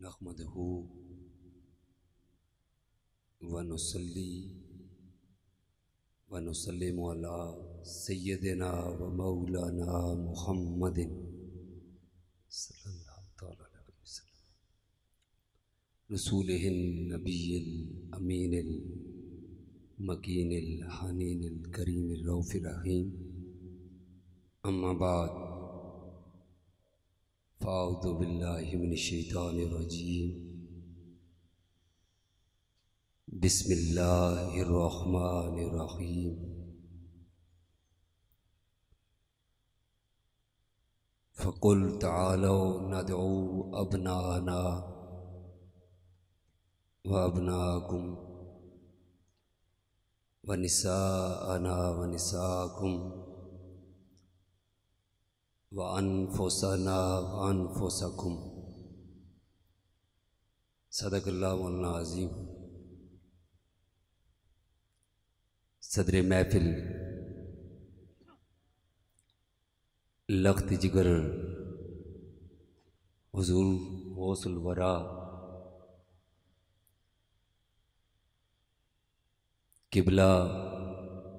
नहमदहू व नुसल्ली व नुसल्लिमु अला सय्यदिना व मौलाना मुहम्मदिन सल्लल्लाहु तआला अलैहि वसल्लम रसूलिहिन नबिय्यिल अमीनिल मकीनिल हनीनिल करीमिर रऊफिर रहीम। अम्मा बाद फ़अऊज़ु बिल्लाहि मिनश शैतानिर रजीम। बिस्मिल्लाहिर रहमानिर रहीम। फ़क़ुल तआलौ नदउ अब्नाना व अब्नाकुम व निसाअना व निसाअकुम व अनफुसना व अनफुसकुम। सदक़ल्लाहुल अज़ीम। सदर महफिल लख्त जिगर हुज़ूर गौसुल वरा किबला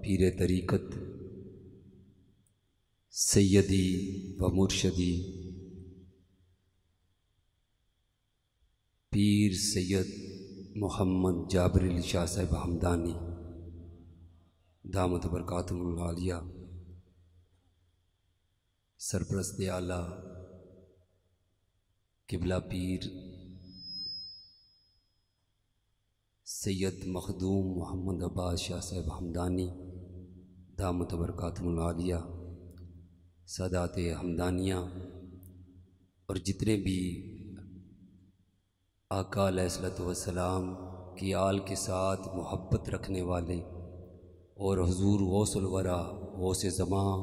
पीर तरीक़त सैयदी व मुर्शदी पीर सैयद मोहम्मद जाबरील शाह साहिब हमदानी दामत बरकातुहुल आलिया, सरपरस्त आला किबला पीर सैयद मखदूम मोहम्मद अब्बास शाह साहिब हमदानी दामत बरकातुहुल आलिया, सादात हमदानिया और जितने भी आका अलैहिस्सलातु वस्सलाम की आल के साथ मोहब्बत रखने वाले और हुज़ूर गौसुल वरा गौसे ज़मां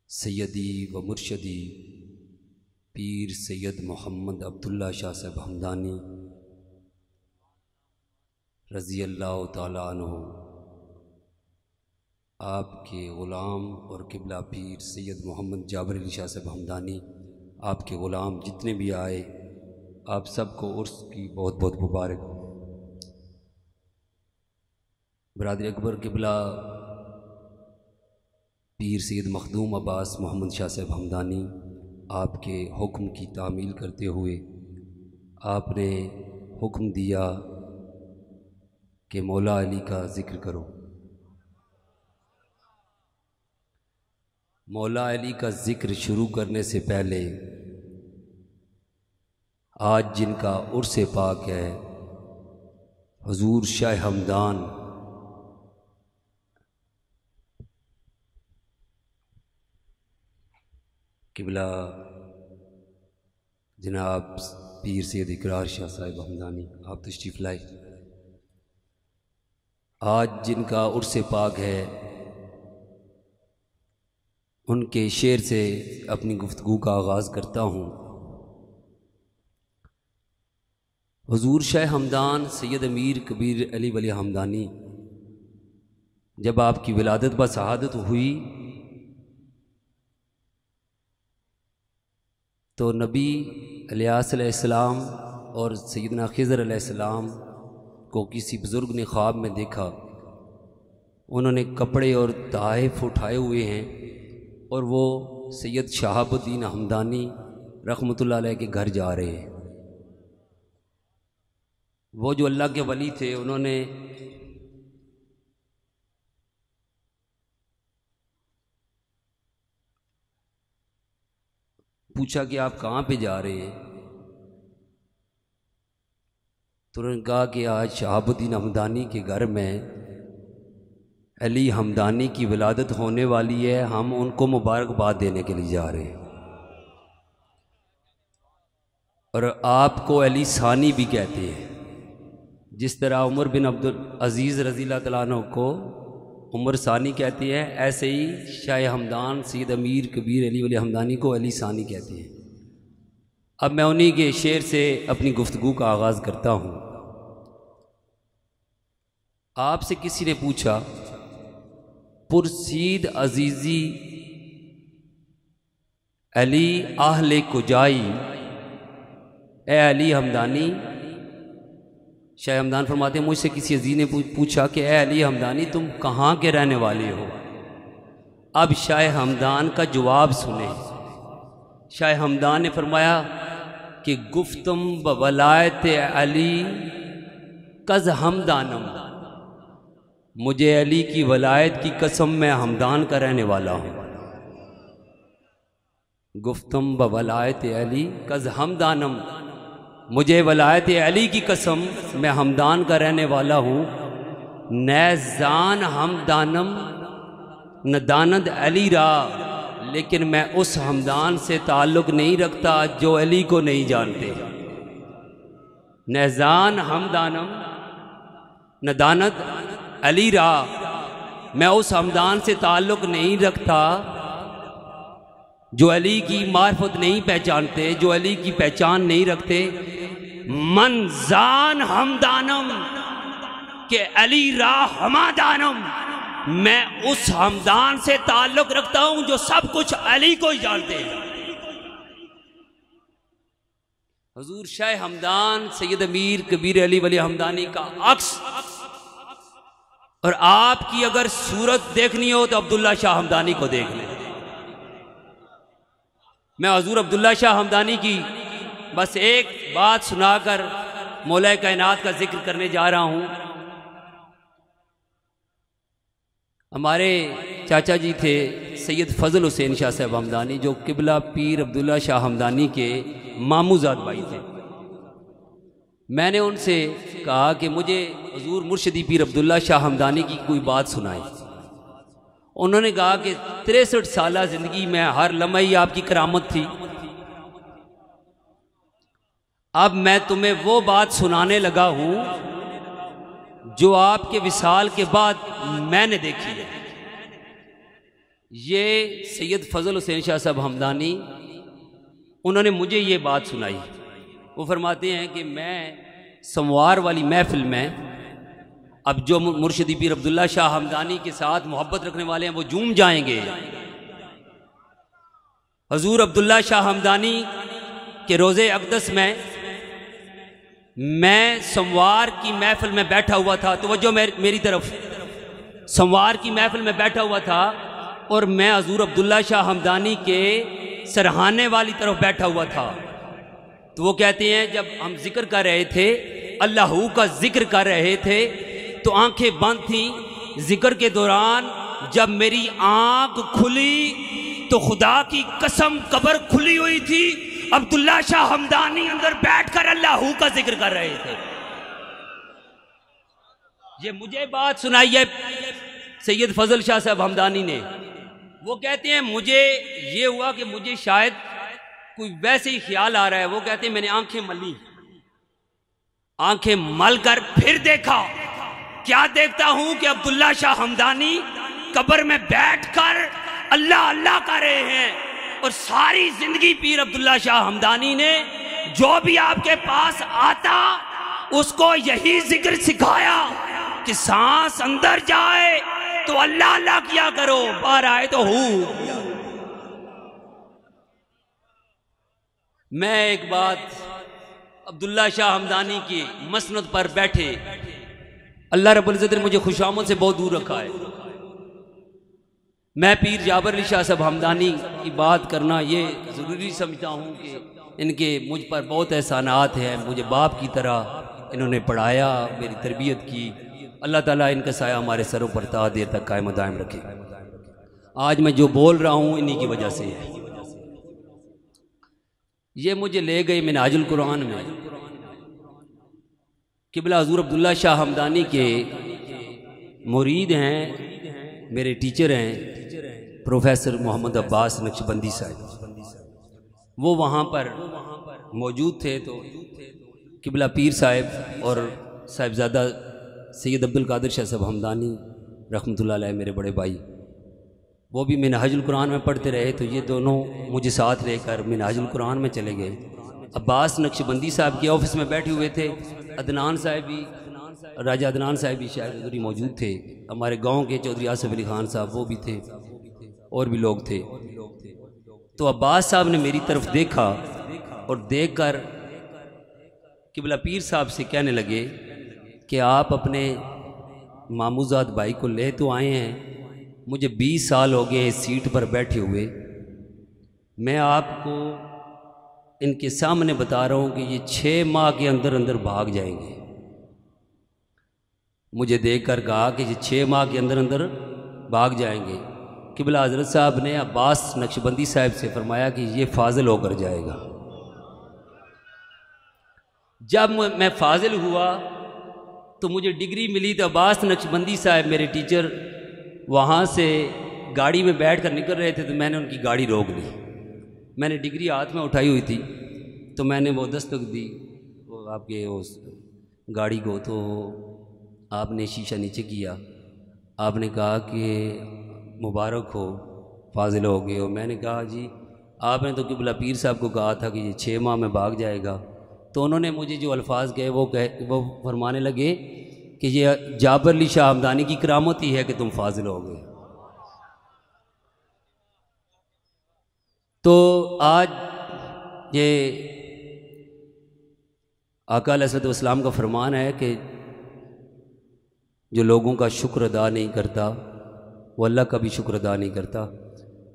सैयदी व मुर्शदी पीर सैयद मोहम्मद अब्दुल्ला शाह साहिब हमदानी रज़ी अल्लाह ताला अन्हु, आपके ग़ुलाम और किबला पीर सैयद मोहम्मद जाबरील शाह साहिब हमदानी, आपके ग़ुलाम जितने भी आए, आप सबको उर्स की बहुत बहुत मुबारक। बरादर अकबर किबला पीर सैयद मखदूम अब्बास मोहम्मद शाह साहिब हमदानी, आपके हुक्म की तामील करते हुए आपने हुक्म दिया कि मौला अली का ज़िक्र करो। मौला अली का ज़िक्र शुरू करने से पहले आज जिनका उर्स पाक है हुज़ूर शाह हमदान किबला जनाब पीर सैयद इकरार शाह साहिब हमदानी, आप तशरीफ़ लाए। आज जिनका उर्स पाक है उनके शेर से अपनी गुफ्तगू का आगाज़ करता हूँ। हुज़ूर शाह हमदान सैयद अमीर कबीर अली वली हमदानी जब आपकी विलादत व शहादत हुई तो नबी अलैहिस्सलाम और सैयदना खिज़र अलैहिस्सलाम को किसी बुज़ुर्ग ने ख्वाब में देखा। उन्होंने कपड़े और तहाइफ उठाए हुए हैं और वो सैयद शहाबुद्दीन हमदानी रहमतुल्लाह अलैह के घर जा रहे हैं। वो जो अल्लाह के वली थे उन्होंने पूछा कि आप कहाँ पे जा रहे हैं? तो उन्होंने कहा कि आज शहाबुद्दीन हमदानी के घर में अली हमदानी की विलादत होने वाली है, हम उनको मुबारकबाद देने के लिए जा रहे हैं और आपको अली सानी भी कहते हैं। जिस तरह उमर बिन अब्दुल अजीज़ रज़ियल्लाहु तआला अन्हु को उमर सानी कहते हैं, ऐसे ही शाह हमदान सैयद अमीर कबीर अली वली हमदानी को अली सानी कहते हैं। अब मैं उन्हीं के शेर से अपनी गुफ्तगू का आगाज़ करता हूँ। आपसे किसी ने पूछा, पुरसीद अजीज़ी अली आहले कुजाई ए अली हमदानी, शाह हमदान फरमाते हैं मुझसे किसी अजीज ने पूछा कि ए अली हमदानी तुम कहाँ के रहने वाले हो। अब शाह हमदान का जवाब सुने। शाह हमदान ने फरमाया कि गुफ्तम बवलायत अली कज़ हमदानम, मुझे अली की वलायत की कसम मैं हमदान का रहने वाला हूँ। गुफ्तम बवलायत अली कज़ हमदानम, मुझे वलायत अली की कसम मैं हमदान का रहने वाला हूँ। नैजान हमदानम न दानद अली रा, लेकिन मैं उस हमदान से ताल्लुक़ नहीं रखता जो अली को नहीं जानते। नैजान हमदानम न दानद अली रा, मैं उस हमदान से ताल्लुक़ नहीं रखता जो अली की मार्फत नहीं पहचानते, जो अली की पहचान नहीं रखते। मनजान हमदानम के अली रा हमादानम, मैं उस हमदान से ताल्लुक़ रखता हूं जो सब कुछ अली को ही जानते हैं। हुजूर शाह हमदान सैयद अमीर कबीर अली वली हमदानी का अक्स। और आपकी अगर सूरत देखनी हो तो अब्दुल्ला शाह हमदानी को देख लें। मैं हुजूर अब्दुल्ला शाह हमदानी की बस एक बात सुनाकर मौला कायनात का जिक्र करने जा रहा हूं। हमारे चाचा जी थे सैयद फजल हुसैन शाह साहब हमदानी, जो किबला पीर अब्दुल्ला शाह हमदानी के मामूजाद भाई थे। मैंने उनसे कहा कि मुझे हुजूर मुर्शिदी पीर अब्दुल्ला शाह हमदानी की कोई बात सुनाई। उन्होंने कहा कि 63 साल जिंदगी में हर लम्हा ही आपकी करामत थी। अब मैं तुम्हें वो बात सुनाने लगा हूं जो आपके विसाल के बाद मैंने देखी है। ये सैयद फजल हुसैन शाह साहब हमदानी, उन्होंने मुझे ये बात सुनाई। वो फरमाते हैं कि मैं सोमवार वाली महफिल में, अब जो मुर्शिदी पीर अब्दुल्ला शाह हमदानी के साथ मोहब्बत रखने वाले हैं वो झूम जाएंगे। हुजूर अब्दुल्ला शाह हमदानी के रोज़े अक़दस में मैं सोमवार की महफिल में बैठा हुआ था। तो वजह मेरी तरफ, सोमवार की महफिल में बैठा हुआ था और मैं हुजूर अब्दुल्ला शाह हमदानी के सरहाने वाली तरफ बैठा हुआ था। तो वो कहते हैं जब हम जिक्र कर रहे थे, अल्लाहू का जिक्र कर रहे थे, तो आंखें बंद थी। जिक्र के दौरान जब मेरी आंख खुली तो खुदा की कसम कब्र खुली हुई थी। अब्दुल्ला शाह हमदानी अंदर बैठकर अल्लाहू का जिक्र कर रहे थे। ये मुझे बात सुनाई है सैयद फजल शाह साहब हमदानी ने। वो कहते हैं मुझे ये हुआ कि मुझे शायद कोई वैसे ही ख्याल आ रहा है। वो कहते हैं मैंने आंखें मली, आंखें मल कर फिर देखा। क्या देखता हूं कि अब्दुल्ला शाह हमदानी कब्र में बैठकर अल्लाह अल्लाह कर रहे हैं। और सारी जिंदगी पीर अब्दुल्ला शाह हमदानी ने जो भी आपके पास आता उसको यही जिक्र सिखाया कि सांस अंदर जाए तो अल्लाह अल्लाह किया करो, बाहर आए तो हूं। मैं एक बात अब्दुल्ला शाह हमदानी की मसनद पर बैठे, अल्लाह रब्बुल इज्जत ने मुझे खुशामद से बहुत दूर रखा है। मैं पीर जाबर अली शाह साहब हमदानी की बात करना ये ज़रूरी समझता हूँ कि इनके मुझ पर बहुत एहसानात हैं। मुझे बाप की तरह इन्होंने पढ़ाया, मेरी तरबियत की। अल्लाह ताला इनका साया हमारे सरों पर ता देर तक कायम दायम रखे। आज मैं जो बोल रहा हूँ इन्हीं की वजह से है। ये मुझे ले गए मिनाजुल कुरान में। किबला हुजूर अब्दुल्ला शाह हमदानी के मुरीद हैं, मेरे टीचर हैं प्रोफेसर मोहम्मद अब्बास नक्शबंदी साहब। वो वहाँ पर मौजूद थे। तो किबला पीर साहब और साहिबजादा सैयद अब्दुल कादिर शाह साहब हमदानी रहमतुल्लाह अलैह मेरे बड़े भाई, वो भी मिनहाजुल कुरान में पढ़ते रहे। तो ये दोनों मुझे साथ लेकर मिनहाजुल कुरान में चले गए। अब्बास नक्शबंदी साहब के ऑफिस में बैठे हुए थे। अदनान साहब भी, राजा अदनान साहब भी शायद उधर ही मौजूद थे। हमारे गांव के चौधरी आसिफ अली खान साहब वो भी थे, और भी लोग थे। तो अब्बास साहब ने मेरी तरफ देखा और देखकर किबला पीर साहब से कहने लगे कि आप अपने मामूजाद भाई को ले तो आए हैं, मुझे 20 साल हो गए इस सीट पर बैठे हुए, मैं आपको इनके सामने बता रहा हूँ कि ये 6 माह के अंदर अंदर भाग जाएंगे। मुझे देखकर कहा कि ये 6 माह के अंदर अंदर भाग जाएंगे। किबला हज़रत साहब ने अब्बास नक्शबंदी साहब से फरमाया कि ये फाजिल होकर जाएगा। जब मैं फाजिल हुआ तो मुझे डिग्री मिली, तो अब्बास नक्शबंदी साहब मेरे टीचर वहाँ से गाड़ी में बैठ कर निकल रहे थे, तो मैंने उनकी गाड़ी रोक ली। मैंने डिग्री हाथ में उठाई हुई थी, तो मैंने वो दस्तक दी वो आपके उस गाड़ी को, तो आपने शीशा नीचे किया, आपने कहा कि मुबारक हो, फाजिल हो गए हो। मैंने कहा जी आपने तो किबला पीर साहब को कहा था कि ये 6 माह में भाग जाएगा। तो उन्होंने मुझे जो अल्फाज कहे वो फरमाने लगे कि ये जाबर अली शाह हमदानी की करामत ही है कि तुम फाजिल हो गए। तो आज ये आका अलैहिस्सलाम का फरमान है कि जो लोगों का शुक्र अदा नहीं करता वो अल्लाह का भी शुक्र अदा नहीं करता।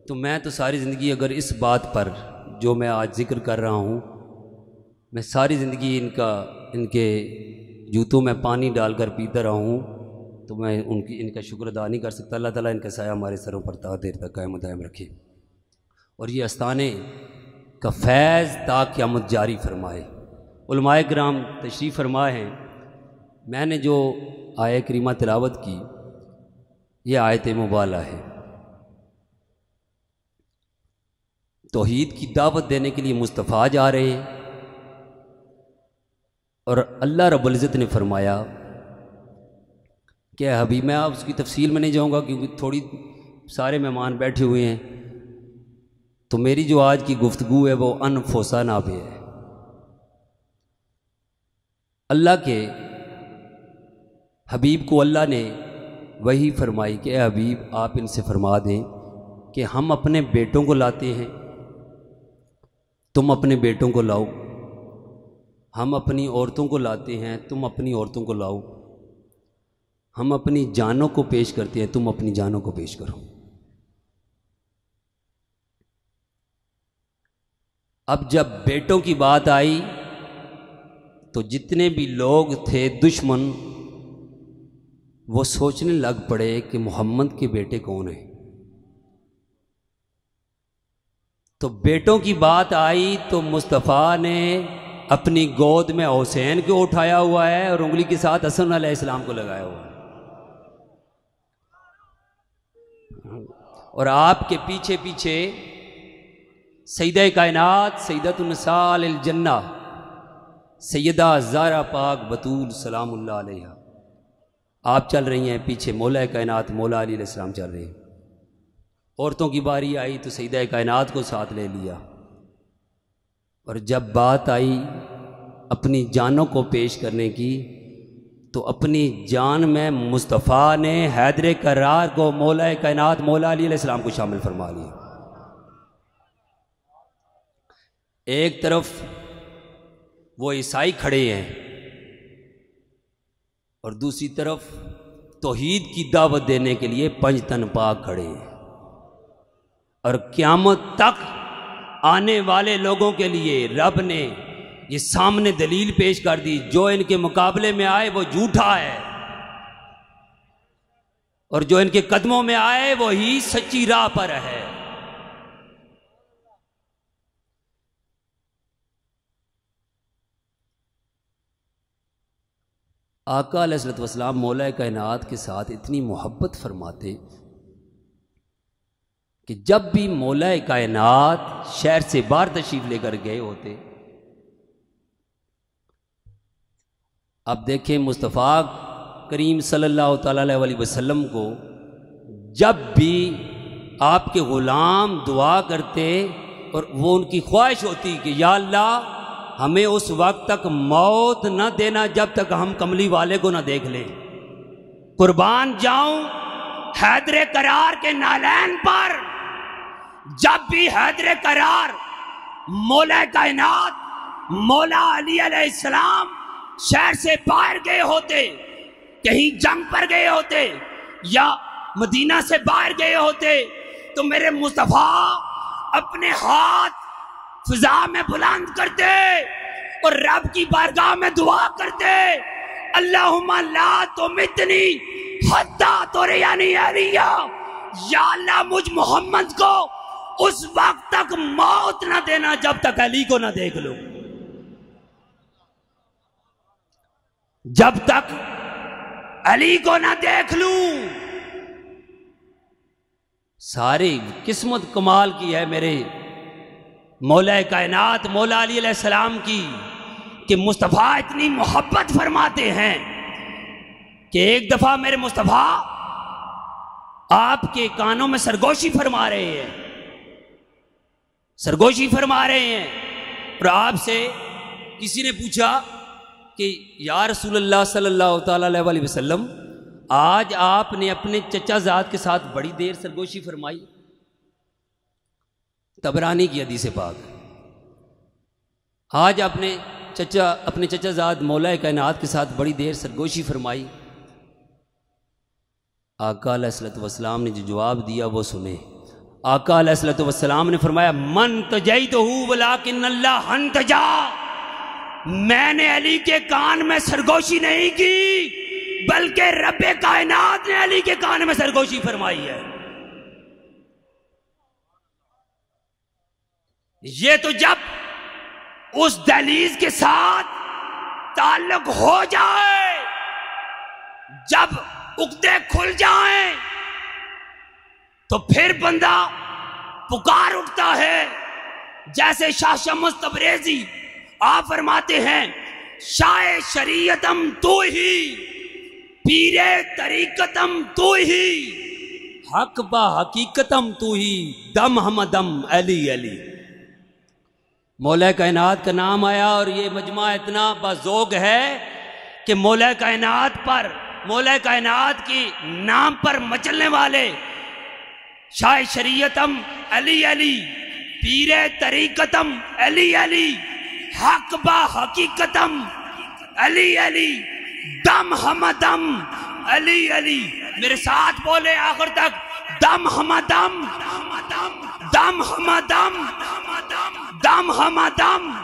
तो मैं तो सारी ज़िंदगी अगर इस बात पर जो मैं आज जिक्र कर रहा हूँ, मैं सारी ज़िंदगी इनके जूतों में पानी डालकर पीता रहा हूँ, तो मैं इनका शुक्र अदा नहीं कर सकता। अल्लाह ताला इनका साया हमारे सरों पर ता देर तक कायम दायम रखे और ये आस्ताने का फैज़ ता क़यामत जारी फरमाए। उलमाए किराम तशरीफ़ फरमाए हैं। मैंने जो आय करीमा तिलावत की, ये आयत मुबाला है। तौहीद की दावत देने के लिए मुस्तफ़ा जा रहे हैं और अल्लाह रब्बुल इज़्ज़त ने फरमाया कि हबीब, मैं आप उसकी तफसील में नहीं जाऊँगा क्योंकि थोड़ी सारे मेहमान बैठे हुए हैं, तो मेरी जो आज की गुफ्तगू है वो अनफोसाना पे है। अल्लाह के हबीब को अल्लाह ने वही फरमाई कि हबीब आप इनसे फरमा दें कि हम अपने बेटों को लाते हैं, तुम अपने बेटों को लाओ, हम अपनी औरतों को लाते हैं, तुम अपनी औरतों को लाओ, हम अपनी जानों को पेश करते हैं, तुम अपनी जानों को पेश करो। अब जब बेटों की बात आई तो जितने भी लोग थे दुश्मन, वो सोचने लग पड़े कि मोहम्मद के बेटे कौन हैं। तो बेटों की बात आई तो मुस्तफ़ा ने अपनी गोद में हुसैन को उठाया हुआ है और उंगली के साथ हसन अलैहिस्सलाम को लगाया हुआ है, और आपके पीछे पीछे सैयदा कायनात सैयदतुन निसाअल जन्ना सैयदा ज़ारा पाक बतूल सलामुल्लाह अलैहा आप चल रही हैं, पीछे मौला कायनात मौला अली अलैहिस्सलाम चल रहे हैं। औरतों की बारी आई तो सैयदा कायनात को साथ ले लिया, और जब बात आई अपनी जानों को पेश करने की तो अपनी जान में मुस्तफ़ा ने हैदर करार को मौला कायनात मौला अली अलैहिस्सलाम को शामिल फरमा लिया। एक तरफ वो ईसाई खड़े हैं और दूसरी तरफ तौहीद की दावत देने के लिए पंजतन पाक खड़े हैं, और क़यामत तक आने वाले लोगों के लिए रब ने ये सामने दलील पेश कर दी, जो इनके मुकाबले में आए वो झूठा है और जो इनके कदमों में आए वो ही सच्ची राह पर है। आका अलैहिस्सलाम मौला कायनात के साथ इतनी मोहब्बत फरमाते कि जब भी मौला कायनात शहर से बाहर तशरीफ लेकर गए होते, अब देखें मुस्तफ़ा करीम सल्लल्लाहु अलैहि वसल्लम को जब भी आपके ग़ुलाम दुआ करते और वो उनकी ख्वाहिश होती कि या अल्लाह हमें उस वक्त तक मौत न देना जब तक हम कमली वाले को न देख लें, कुर्बान जाऊं हैदर करार के नालैन पर। जब भी हैदर करार मौला कायनात मौला अली अलैहिस्सलाम शहर से बाहर गए होते, कहीं जंग पर गए होते या मदीना से बाहर गए होते, तो मेरे मुस्तफा अपने हाथ फिजा में बुलंद करते और रब की बारगाह में दुआ करते, अल्लाहुम्मा ला तुमितनी हत्ता तुरयानी अलिया, या अल्लाह मुझ मोहम्मद को उस वक्त तक मौत ना देना जब तक अली को ना देख लो। जब तक अली को ना देख लूं। सारी किस्मत कमाल की है मेरे मौला कायनात मौला अली अलैहिस्सलाम की कि मुस्तफ़ा इतनी मोहब्बत फरमाते हैं कि एक दफा मेरे मुस्तफ़ा आपके कानों में सरगोशी फरमा रहे हैं, सरगोशी फरमा रहे हैं। और आपसे किसी ने पूछा कि या रसूलल्लाह सल्लल्लाहु अलैहि वसल्लम, आज आपने अपने चचा ज़ात के साथ बड़ी देर सरगोशी फरमाई। तबरानी की हदीस पाक, आज अपने चचा ज़ात मौला कायनात के साथ बड़ी देर सरगोशी फरमाई। आका अलैहिस्सलातु वस्सलाम ने जो जवाब दिया वो सुने। आका अलैहिस्सलातु वस्सलाम ने फरमाया, मन तजैतहु वलाकिन अल्लाह हंतजा, मैंने अली के कान में सरगोशी नहीं की बल्कि रब्बे कायनात ने अली के कान में सरगोशी फरमाई है। ये तो जब उस दलीज के साथ ताल्लुक हो जाए, जब उक्ते खुल जाएं, तो फिर बंदा पुकार उठता है। जैसे शाह शम्स तबरेज़ी आप फरमाते हैं, शाह शरीयतम तू ही, पीरे तरीकतम तू ही, हक बा हकीकतम तू ही, दम हम दम अली अली। मौला कायनात का नाम आया और ये मजमा इतना बाज़ोग है कि मौला कायनात पर, मौला कायनात की नाम पर मचलने वाले शाह शरीयतम अली अली, पीरे तरीकतम अली अली, हक बा हकीकतम अली अली, दम हम दम अली अली। मेरे साथ बोले आखिर तक, दम हम दम, दम हम दम, दम हम दम।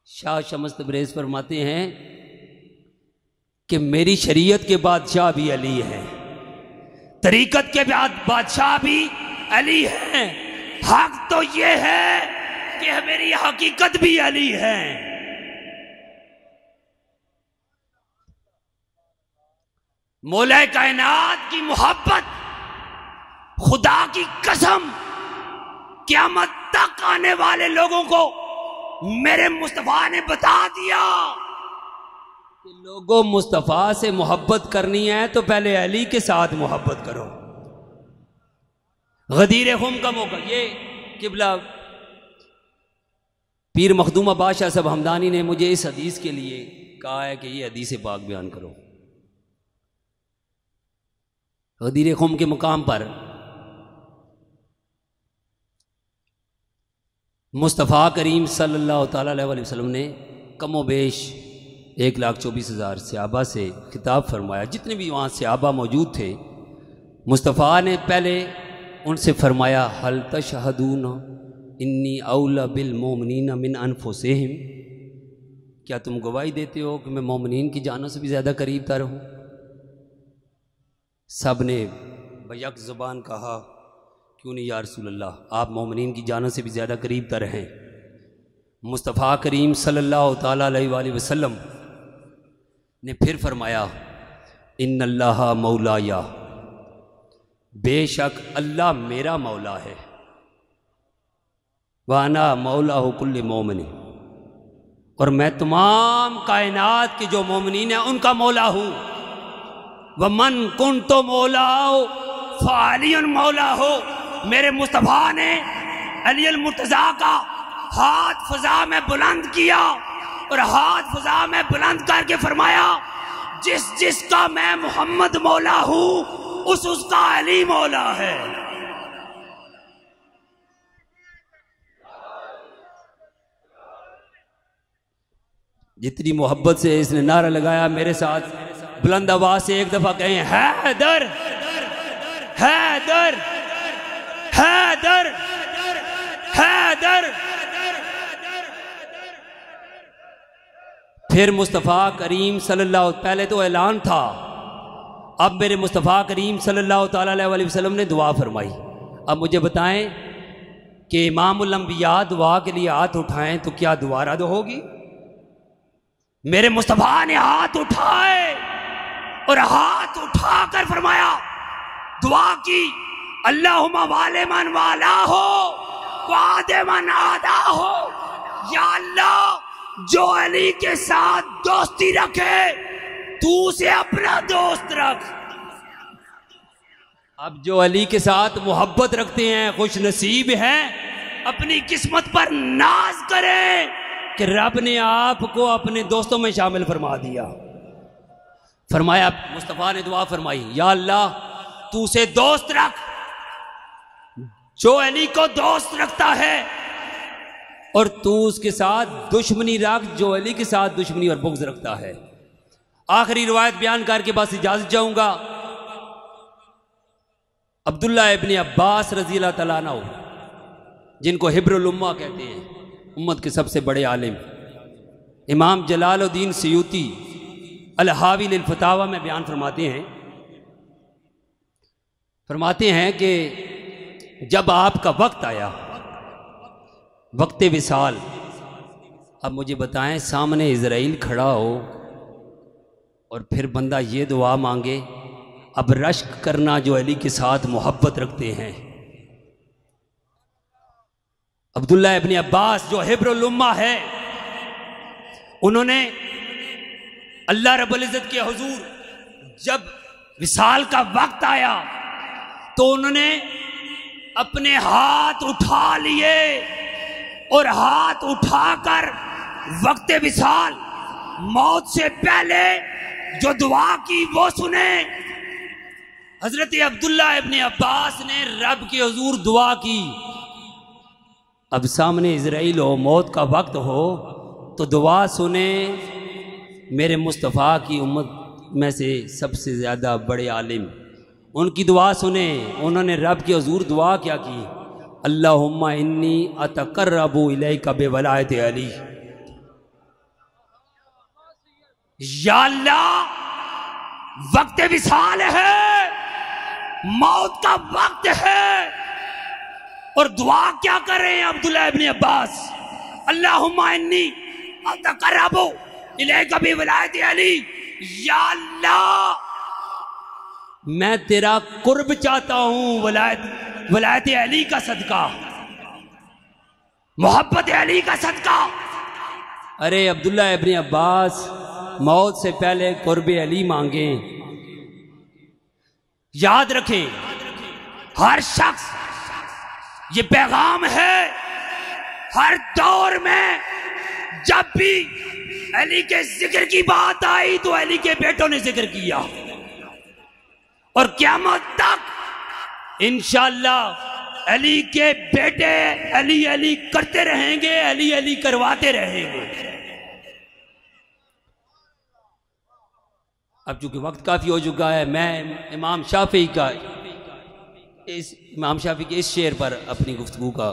शाह शम्स तबरेज़ फरमाते हैं कि मेरी शरीयत के बादशाह भी अली है, तरीकत के बाद बादशाह भी अली है, हक तो ये है कि मेरी हकीकत भी अली है। मौला कायनात की मोहब्बत, खुदा की कसम, क़यामत तक आने वाले लोगों को मेरे मुस्तफ़ा ने बता दिया कि लोगों मुस्तफ़ा से मोहब्बत करनी है तो पहले अली के साथ मोहब्बत करो। गदीर खुम का मौका, ये किबला पीर मखदूम बादशाह साहब हमदानी ने मुझे इस हदीस के लिए कहा है कि ये हदीस पाक बयान करो। गदीर खुम के मुकाम पर मुस्तफ़ा करीम सल्लल्लाहु अलैहि वसल्लम ने कमो बेश 1,24,000 सहाबा से खिताब फरमाया। जितने भी वहाँ सहाबा मौजूद थे, मुस्तफ़ा ने पहले उनसे फरमाया, हल तशहदून इन्नी औला बिल मोमिनीन मिन अनफुसिहिम, क्या तुम गवाही देते हो कि मैं मोमिनीन की जानों से भी ज़्यादा करीब तर हूँ? सब ने बैक ज़ुबान कहा, क्यों नहीं या रसूलल्लाह, आप मोमिनीन की जानों से भी ज़्यादा करीब तर हैं। मुस्तफ़ा करीम सल्लल्लाहु अलैहि वसल्लम ने फिर फरमाया, इन्नल्लाह मौलाया, बेशक अल्लाह मेरा मौला है, वाना मौला कुल्ल मोमिन, और मैं तमाम कायनात के जो मोमिनीन हैं उनका मौला हूँ। वमन कुन तो मौला हो फ़ालियन मौला हो। मेरे मुस्तफ़ा ने अली अल मुर्तज़ा का हाथ फ़ज़ा में बुलंद किया और हाथ फ़ज़ा में बुलंद करके फरमाया, जिस जिसका मैं मोहम्मद मौला हूँ उसका अली मौला है। जितनी मोहब्बत से इसने नारा लगाया, मेरे साथ बुलंद आवाज से एक दफा कहें, हैदर हैदर हैदर हैदर। फिर मुस्तफ़ा करीम सल्लल्लाहु, पहले तो ऐलान था, अब मेरे मुस्तफ़ा करीम सल्लल्लाहु अलैहि वसल्लम ने दुआ फरमाई। अब मुझे बताएं कि इमामुल अंबिया दुआ के लिए हाथ उठाएं तो क्या दुआ रद्द होगी? मेरे मुस्तफ़ा ने हाथ उठाए और हाथ उठाकर फरमाया, दुआ की, अल्लाहुम्मा वाले मन वाला हो वादे मन आदा हो, या अल्लाह जो अली के साथ दोस्ती रखे तू उसे अपना दोस्त रख। अब जो अली के साथ मोहब्बत रखते हैं खुश नसीब हैं, अपनी किस्मत पर नाज करें कि रब ने आपको अपने दोस्तों में शामिल फरमा दिया। फरमाया, मुस्तफ़ा ने दुआ फरमाई, या अल्लाह तू उसे दोस्त रख जो अली को दोस्त रखता है, और तू उसके साथ दुश्मनी रख जो अली के साथ दुश्मनी और बुग़्ज़ रखता है। आखिरी रिवायत बयान करके बस इजाजत चाहूंगा। अब्दुल्ला इब्न अब्बास रज़ी अल्लाह तआला अन्हु, जिनको हिब्रुल उम्मा कहते हैं, उम्मत के सबसे बड़े आलिम, इमाम जलालुद्दीन सयूती अल हावी लिल फतावा में बयान फरमाते हैं कि जब आपका वक्त आया, वक्त विसाल, अब मुझे बताएं, सामने इज़राइल खड़ा हो और फिर बंदा ये दुआ मांगे, अब रश्क करना जो अली के साथ मोहब्बत रखते हैं। अब्दुल्ला इब्न अब्बास जो हिब्रुल उम्मा है, उन्होंने अल्लाह रब्बुल इज़्ज़त के हुजूर जब विसाल का वक्त आया तो उन्होंने अपने हाथ उठा लिए और हाथ उठाकर वक्त विसाल, मौत से पहले जो दुआ की वो सुने। हजरत अब्दुल्ला इब्न अब्बास ने रब के हुजूर दुआ की, अब सामने इज़राइल हो, मौत का वक्त हो, तो दुआ सुने मेरे मुस्तफ़ा की उम्मत में से सबसे ज़्यादा बड़े आलिम, उनकी दुआ सुने। उन्होंने रब के हुजूर दुआ क्या की, अल्लाहुम्मा इन्नी अतकर्रबु इलैका बिवलायत अली, या अल्लाह वक्त विसाल है, मौत का वक्त है, और दुआ क्या कर रहे हैं अब्दुल्ला इब्न अब्बास, अल्लाहुम्मा इन्नी अतकर्रबु इलैका बिवलायत अली, या अल्लाह मैं तेरा कुर्ब चाहता हूं वलायत अली का सदका, मोहब्बत अली का सदका। अरे अब्दुल्ला इब्न अब्बास, मौत से पहले कुर्ब अली मांगे। याद रखें, हर शख्स, ये पैगाम है, हर दौर में जब भी अली के जिक्र की बात आई तो अली के बेटों ने जिक्र किया, और क़यामत तक इंशाअल्लाह अली के बेटे अली अली करते रहेंगे, अली अली करवाते रहेंगे। अब चूंकि वक्त काफ़ी हो चुका है, मैं इमाम शाफी के इस शेर पर अपनी गुफ्तगू का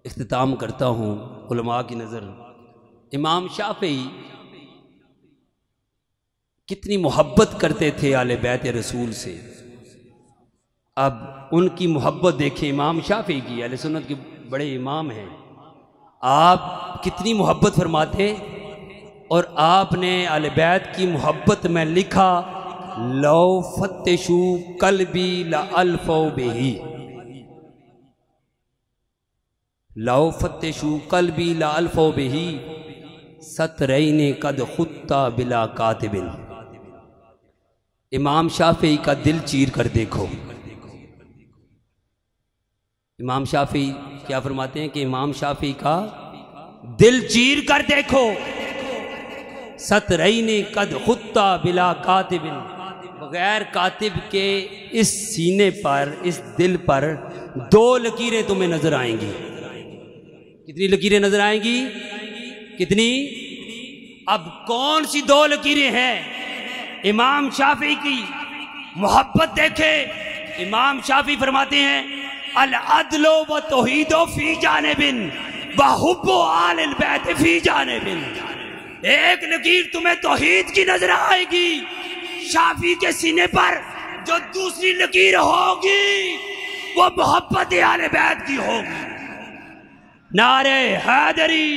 इख्तिताम करता हूँ। उलमा की नज़र इमाम शाफी कितनी मोहब्बत करते थे आले बैत रसूल से। अब उनकी मोहब्बत देखें, इमाम शाफी की, अहले सुन्नत के बड़े इमाम हैं, आप कितनी मोहब्बत फरमाते, और आपने आले बैत की मोहब्बत में लिखा, लो फत्तिशु कल्बी ला अल्फो बेही, लो फत्तिशु कल्बी ला अल्फो बेही, सतरैने कद खुत्ता बिला कातिबिन। इमाम शाफी का दिल चीर कर देखो। इमाम शाफी क्या फरमाते हैं कि इमाम शाफी का दिल चीर कर देखो, सतरैने कद खुत्ता बिला कातिबिन, बगैर कातिब के इस सीने पर, इस दिल पर 2 लकीरें तुम्हें नजर आएंगी। कितनी लकीरें नजर आएंगी? कितनी? अब कौन सी दो लकीरें हैं? इमाम शाफी की मोहब्बत देखे। इमाम शाफी फरमाते हैं अल अदलो व तौहीदो फी जानिबिन व हुब्बु आलिल बैत फी जानिबिन। एक लकीर तुम्हें तौहीद की नजर आएगी शाफी के सीने पर, जो दूसरी लकीर होगी वो मोहब्बत आले बैत की होगी। नारे हैदरी।